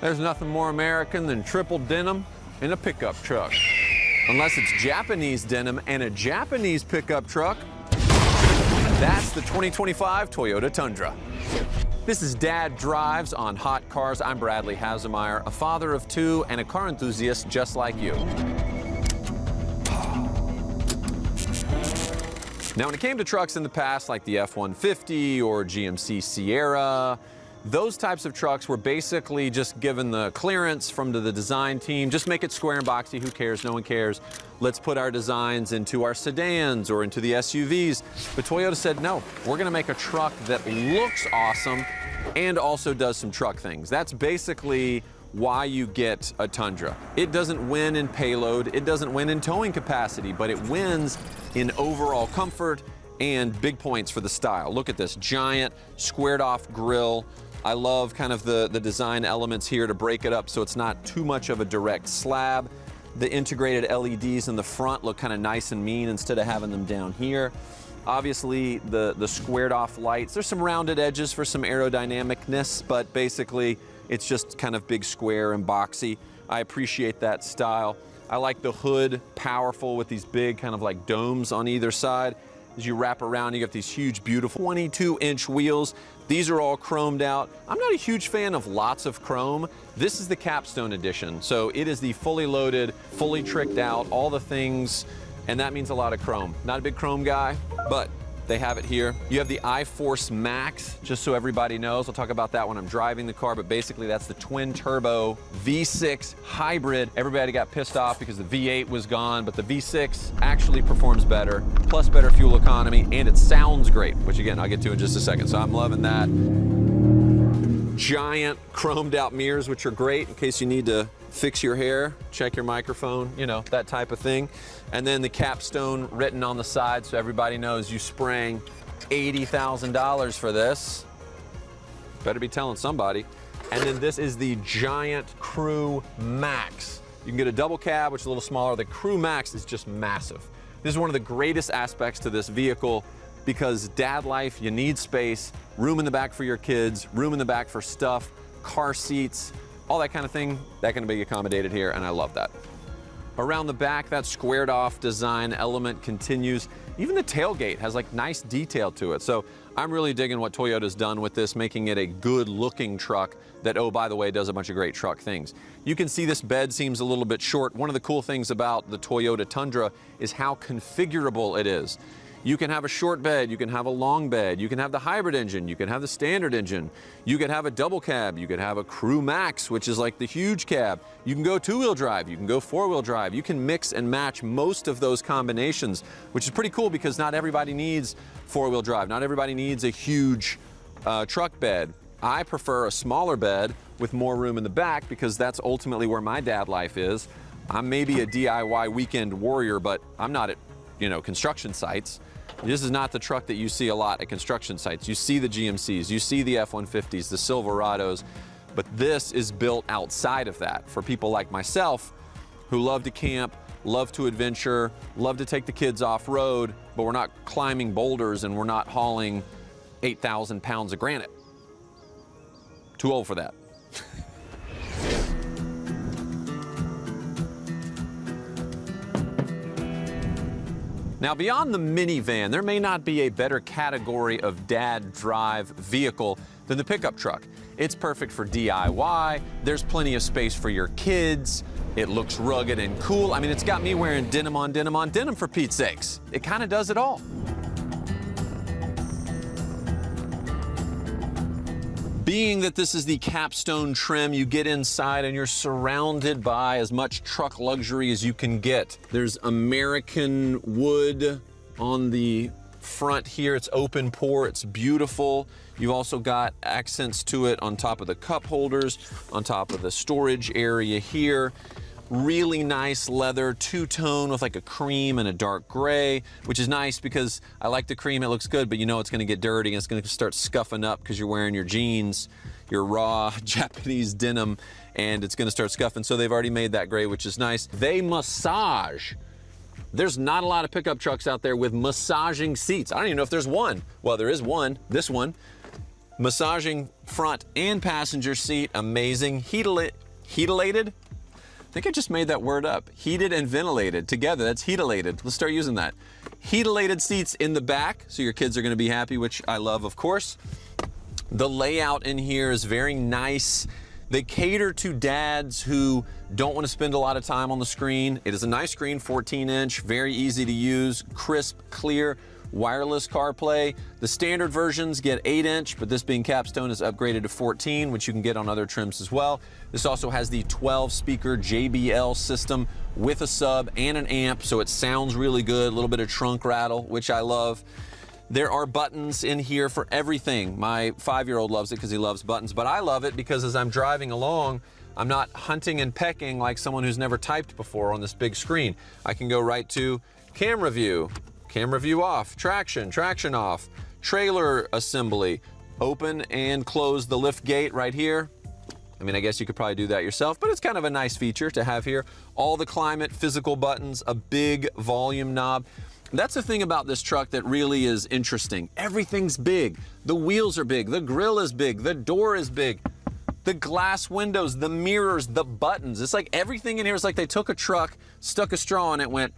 There's nothing more American than triple denim in a pickup truck. Unless it's Japanese denim and a Japanese pickup truck. That's the 2025 Toyota Tundra. This is Dad Drives on Hot Cars. I'm Bradley Hasemeyer, a father of two and a car enthusiast just like you. Now, when it came to trucks in the past, like the F-150 or GMC Sierra, those types of trucks were basically just given the clearance from the design team. Just make it square and boxy. Who cares? No one cares. Let's put our designs into our sedans or into the SUVs. But Toyota said, no, we're going to make a truck that looks awesome and also does some truck things. That's basically why you get a Tundra. It doesn't win in payload, it doesn't win in towing capacity, but it wins in overall comfort and big points for the style. Look at this giant squared off grille. I love kind of the design elements here to break it up so it's not too much of a direct slab. The integrated LEDs in the front look kind of nice and mean instead of having them down here. Obviously, the squared off lights, there's some rounded edges for some aerodynamicness, but basically it's just kind of big square and boxy. I appreciate that style. I like the hood, powerful with these big kind of like domes on either side. As you wrap around, you get these huge, beautiful 22-inch wheels. These are all chromed out. I'm not a huge fan of lots of chrome. This is the Capstone edition. So it is the fully loaded, fully tricked out, all the things, and that means a lot of chrome. Not a big chrome guy, but they have it here. You have the iForce Max, just so everybody knows. I'll talk about that when I'm driving the car, but basically that's the twin turbo V6 hybrid. Everybody got pissed off because the V8 was gone, but the V6 actually performs better, plus better fuel economy, and it sounds great, which again, I'll get to in just a second. So I'm loving that. Giant chromed out mirrors, which are great in case you need to fix your hair, check your microphone, you know, that type of thing. And then the Capstone written on the side so everybody knows you sprang $80,000 for this. Better be telling somebody. And then this is the giant Crew Max. You can get a double cab, which is a little smaller. The Crew Max is just massive. This is one of the greatest aspects to this vehicle because dad life, you need space, room in the back for your kids, room in the back for stuff, car seats, all that kind of thing, that can be accommodated here, and I love that. Around the back, that squared off design element continues. Even the tailgate has like nice detail to it. So I'm really digging what Toyota's done with this, making it a good looking truck that, oh, by the way, does a bunch of great truck things. You can see this bed seems a little bit short. One of the cool things about the Toyota Tundra is how configurable it is. You can have a short bed, you can have a long bed, you can have the hybrid engine, you can have the standard engine, you could have a double cab, you could have a Crew Max, which is like the huge cab. You can go two-wheel drive, you can go four-wheel drive. You can mix and match most of those combinations, which is pretty cool because not everybody needs four-wheel drive. Not everybody needs a huge truck bed. I prefer a smaller bed with more room in the back because that's ultimately where my dad life is. I'm maybe a DIY weekend warrior, but I'm not at, you know, construction sites. This is not the truck that you see a lot at construction sites. You see the GMCs, you see the F-150s, the Silverados, but this is built outside of that for people like myself who love to camp, love to adventure, love to take the kids off-road, but we're not climbing boulders and we're not hauling 8,000 pounds of granite. Too old for that. Now, beyond the minivan, there may not be a better category of dad drive vehicle than the pickup truck. It's perfect for DIY, there's plenty of space for your kids, it looks rugged and cool. I mean, it's got me wearing denim on denim on denim for Pete's sakes. It kind of does it all. Being that this is the Capstone trim, you get inside and you're surrounded by as much truck luxury as you can get. There's American wood on the front here. It's open pore, it's beautiful. You've also got accents to it on top of the cup holders, on top of the storage area here. Really nice leather, two-tone with like a cream and a dark gray, which is nice because I like the cream, it looks good, but you know it's gonna get dirty and it's gonna start scuffing up because you're wearing your jeans, your raw Japanese denim, and it's gonna start scuffing. So they've already made that gray, which is nice. They massage. There's not a lot of pickup trucks out there with massaging seats. I don't even know if there's one. Well, there is one, this one. Massaging front and passenger seat, amazing. Heatilated? I think I just made that word up. Heated and ventilated together, that's heatilated. Let's start using that. Heatilated seats in the back, so your kids are gonna be happy, which I love, of course. The layout in here is very nice. They cater to dads who don't want to spend a lot of time on the screen. It is a nice screen, 14-inch, very easy to use, crisp, clear, wireless CarPlay. The standard versions get 8-inch, but this being Capstone is upgraded to 14, which you can get on other trims as well. This also has the 12-speaker JBL system with a sub and an amp, so it sounds really good, a little bit of trunk rattle, which I love. There are buttons in here for everything. My 5-year-old loves it because he loves buttons, but I love it because as I'm driving along, I'm not hunting and pecking like someone who's never typed before on this big screen. I can go right to camera view off, traction off, trailer assembly, open and close the lift gate right here. I mean, I guess you could probably do that yourself, but it's kind of a nice feature to have here. All the climate, physical buttons, a big volume knob. That's the thing about this truck that really is interesting. Everything's big. The wheels are big, the grille is big, the door is big, the glass windows, the mirrors, the buttons. It's like everything in here is like they took a truck, stuck a straw in it, went,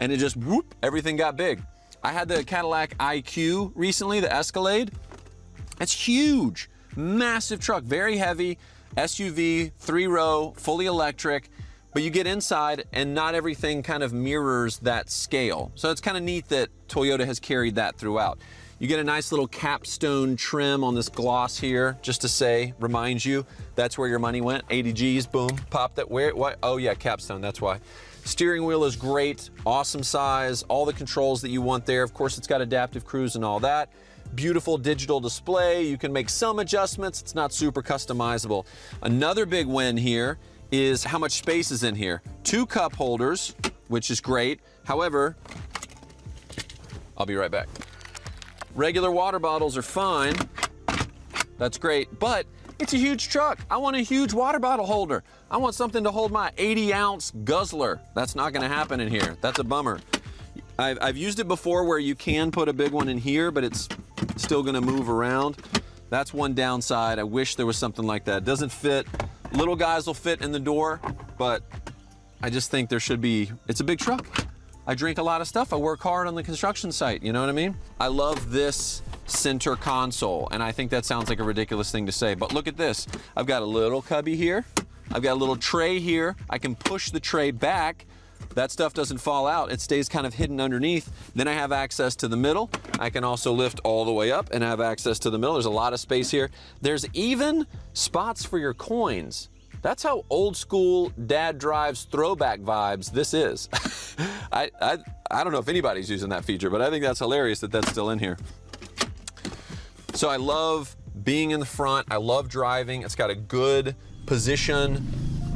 and it just whoop, everything got big. I had the Cadillac IQ recently, the Escalade. It's huge, massive truck, very heavy, SUV, 3-row, fully electric. But you get inside and not everything kind of mirrors that scale. So it's kind of neat that Toyota has carried that throughout. You get a nice little Capstone trim on this gloss here, just to say, reminds you, that's where your money went. 80 G's, boom, pop that, where, what? Oh yeah, Capstone, that's why. Steering wheel is great, awesome size, all the controls that you want there. Of course, it's got adaptive cruise and all that. Beautiful digital display. You can make some adjustments. It's not super customizable. Another big win here is how much space is in here. 2 cup holders, which is great. However, I'll be right back. Regular water bottles are fine. That's great, but it's a huge truck. I want a huge water bottle holder. I want something to hold my 80-ounce guzzler. That's not gonna happen in here. That's a bummer. I've used it before where you can put a big one in here, but it's still gonna move around. That's one downside. I wish there was something like that. It doesn't fit. Little guys will fit in the door, but I just think there should be, it's a big truck. I drink a lot of stuff. I work hard on the construction site, you know what I mean? I love this center console, and I think that sounds like a ridiculous thing to say, but look at this. I've got a little cubby here. I've got a little tray here. I can push the tray back. That stuff doesn't fall out. It stays kind of hidden underneath. Then I have access to the middle. I can also lift all the way up and have access to the middle. There's a lot of space here. There's even spots for your coins. That's how old school dad drives throwback vibes this is. I don't know if anybody's using that feature, but I think that's hilarious that that's still in here. So I love being in the front. I love driving. It's got a good position.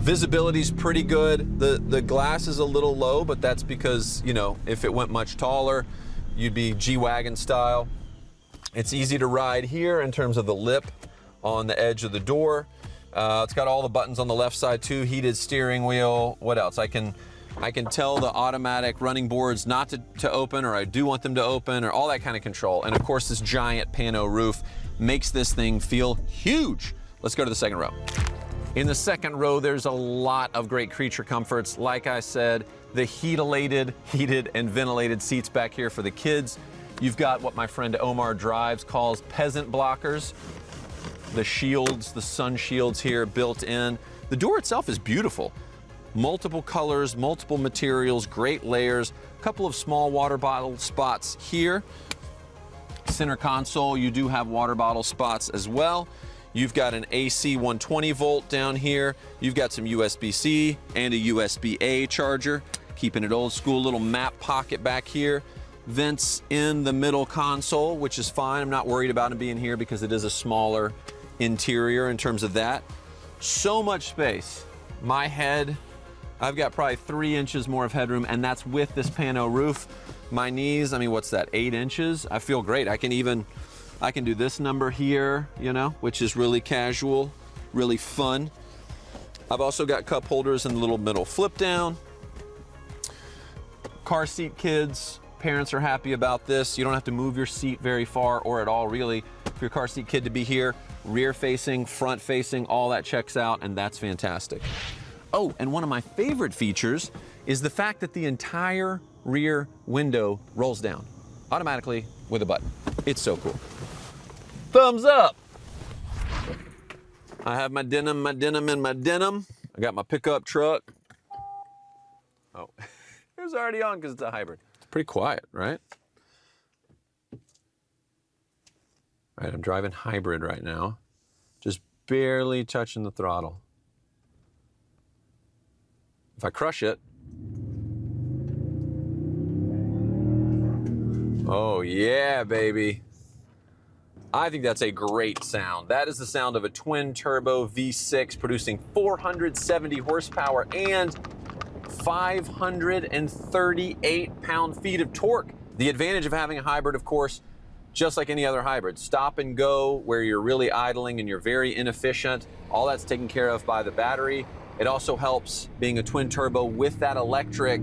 Visibility's pretty good. The glass is a little low, but that's because, you know, if it went much taller, you'd be G-Wagon style. It's easy to ride here in terms of the lip on the edge of the door. It's got all the buttons on the left side too, heated steering wheel. What else? I can tell the automatic running boards not to open, or I do want them to open, or all that kind of control. And of course, this giant pano roof makes this thing feel huge. Let's go to the second row. In the second row, there's a lot of great creature comforts. Like I said, the heated and ventilated seats back here for the kids. You've got what my friend Omar Drives calls peasant blockers. The shields, the sun shields here built in. The door itself is beautiful. Multiple colors, multiple materials, great layers. A couple of small water bottle spots here. Center console, you do have water bottle spots as well. You've got an AC 120 volt down here. You've got some USB-C and a USB-A charger, keeping it old school. Little map pocket back here. Vents in the middle console, which is fine. I'm not worried about it being here because it is a smaller interior in terms of that. So much space. My head, I've got probably 3 inches more of headroom, and that's with this pano roof. My knees, I mean, what's that, 8 inches? I feel great. I can do this number here, you know, which is really casual, really fun. I've also got cup holders in the little middle flip down. Car seat kids, parents are happy about this. You don't have to move your seat very far or at all, really. for your car seat kid to be here. Rear facing, front facing, all that checks out, and that's fantastic. Oh, and one of my favorite features is the fact that the entire rear window rolls down automatically with a button. It's so cool. Thumbs up. I have my denim, and my denim. I got my pickup truck. Oh, it was already on because it's a hybrid. It's pretty quiet, right? All right, I'm driving hybrid right now. Just barely touching the throttle. If I crush it, oh yeah, baby. I think that's a great sound. That is the sound of a twin turbo V6 producing 470 horsepower and 538 pound-feet of torque. The advantage of having a hybrid, of course, just like any other hybrid, stop and go where you're really idling and you're very inefficient. All that's taken care of by the battery. It also helps being a twin turbo with that electric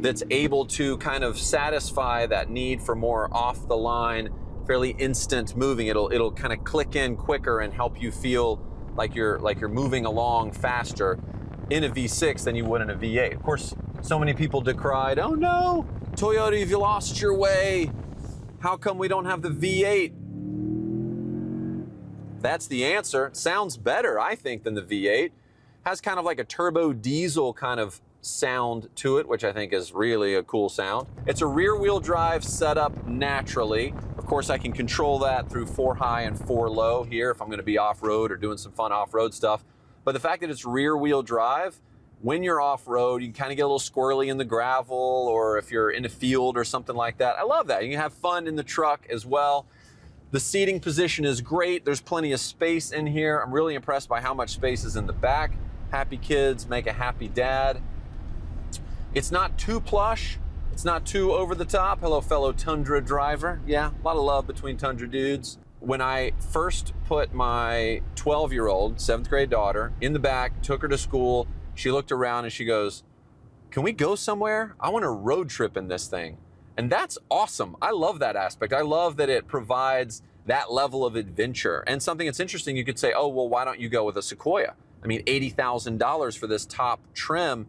that's able to kind of satisfy that need for more off the line, fairly instant moving. It'll kind of click in quicker and help you feel like you're moving along faster in a V6 than you would in a V8. Of course, so many people decried, oh no, Toyota, you've lost your way. How come we don't have the V8? That's the answer. It sounds better, I think, than the V8. Has kind of like a turbo diesel kind of sound to it, which I think is really a cool sound. It's a rear wheel drive setup naturally. Of course, I can control that through 4 high and 4 low here if I'm gonna be off-road or doing some fun off-road stuff. But the fact that it's rear wheel drive, when you're off-road, you can kind of get a little squirrely in the gravel, or if you're in a field or something like that. I love that. You can have fun in the truck as well. The seating position is great. There's plenty of space in here. I'm really impressed by how much space is in the back. Happy kids make a happy dad. It's not too plush. It's not too over the top. Hello, fellow Tundra driver. Yeah, a lot of love between Tundra dudes. When I first put my 12-year-old, 7th grade daughter in the back, took her to school, she looked around and she goes, can we go somewhere? I want to road trip in this thing. And that's awesome. I love that aspect. I love that it provides that level of adventure. And something that's interesting, you could say, oh, well, why don't you go with a Sequoia? I mean, $80,000 for this top trim.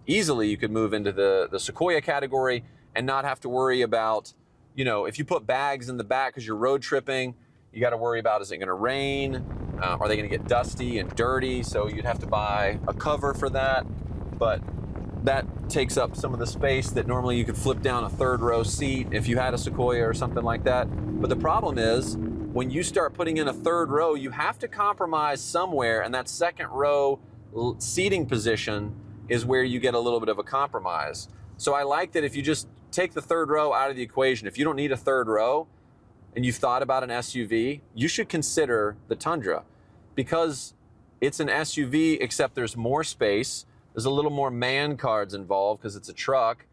Easily you could move into the Sequoia category and not have to worry about, you know, if you put bags in the back because you're road tripping, you got to worry about, is it going to rain? Are they going to get dusty and dirty? So you'd have to buy a cover for that. But that takes up some of the space that normally you could flip down a 3rd row seat if you had a Sequoia or something like that. But the problem is, when you start putting in a 3rd row, you have to compromise somewhere, and that 2nd row seating position is where you get a little bit of a compromise. So I like that if you just take the 3rd row out of the equation, if you don't need a 3rd row and you've thought about an SUV, you should consider the Tundra, because it's an SUV except there's more space. There's a little more man cards involved because it's a truck.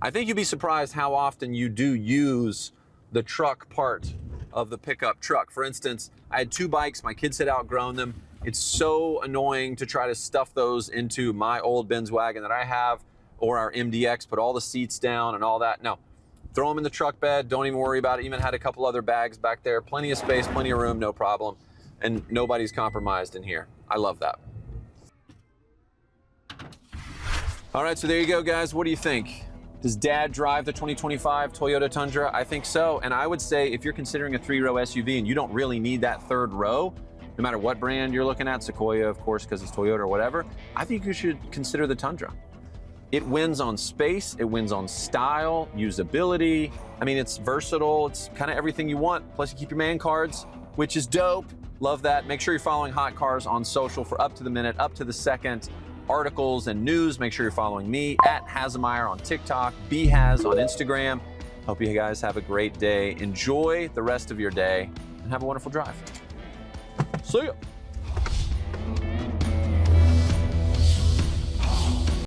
I think you'd be surprised how often you do use the truck part of the pickup truck. For instance, I had 2 bikes, my kids had outgrown them. It's so annoying to try to stuff those into my old Benz wagon that I have, or our MDX, put all the seats down and all that. No, throw them in the truck bed, don't even worry about it. Even had a couple other bags back there, plenty of space, plenty of room, no problem. And nobody's compromised in here. I love that. All right, so there you go, guys. What do you think? Does Dad drive the 2025 Toyota Tundra? I think so. And I would say if you're considering a 3-row SUV and you don't really need that 3rd row, no matter what brand you're looking at, Sequoia, of course, because it's Toyota or whatever, I think you should consider the Tundra. It wins on space, it wins on style, usability. I mean, it's versatile, it's kind of everything you want. Plus you keep your man cards, which is dope. Love that. Make sure you're following Hot Cars on social for up to the minute, up to the second articles and news. Make sure you're following me at Hasemeyer on TikTok, BHaz on Instagram. Hope you guys have a great day. Enjoy the rest of your day and have a wonderful drive. See ya.